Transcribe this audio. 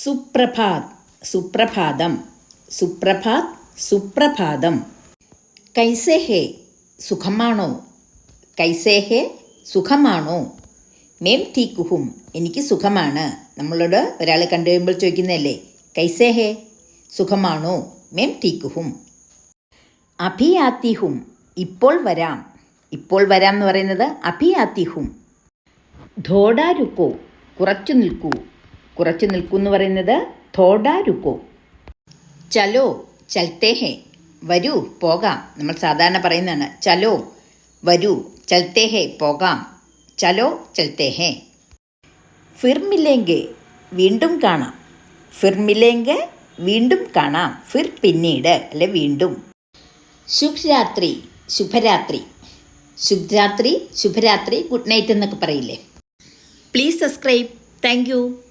സുപ്രഭാത്, സുപ്രഭാതം, സുപ്രഭാത്, സുപ്രഭാതം. കൈസേ ഹേ, സുഖമാണോ? കൈസേ ഹേ, സുഖമാണോ? മേം ടീക്കുഹും, എനിക്ക് സുഖമാണ്. നമ്മളോട് ഒരാൾ കണ്ടു കഴിയുമ്പോൾ ചോദിക്കുന്നതല്ലേ കൈസേ ഹേ, സുഖമാണോ? മേം ടീക്കുഹും. അഭി ആത്തിഹും, ഇപ്പോൾ വരാം. ഇപ്പോൾ വരാം എന്ന് പറയുന്നത് അഭി ആത്തിഹും. ധോഡാ രുക്കോ, കുറച്ചു നിൽക്കൂ. കുറച്ചു നിൽക്കൂ എന്ന് പറയുന്നത് ധോഡാ രുക്കോ. ചലോ, ചൽത്തേ ഹേ, വരൂ പോകാം. നമ്മൾ സാധാരണ പറയുന്നതാണ് ചലോ വരൂ, ചൽത്തേ ഹേ പോകാം. ചലോ ചൽത്തേ ഹേ. ഫിർ മിലേംഗെ, വീണ്ടും കാണാം. ഫിർ മിലേംഗെ, വീണ്ടും കാണാം. ഫിർ പിന്നീട് അല്ലെ വീണ്ടും. ശുഭ് രാത്രി, ശുഭരാത്രി. ശുഭ് രാത്രി, ശുഭരാത്രി, ഗുഡ് നൈറ്റ് എന്നൊക്കെ പറയില്ലേ. Please subscribe. Thank you.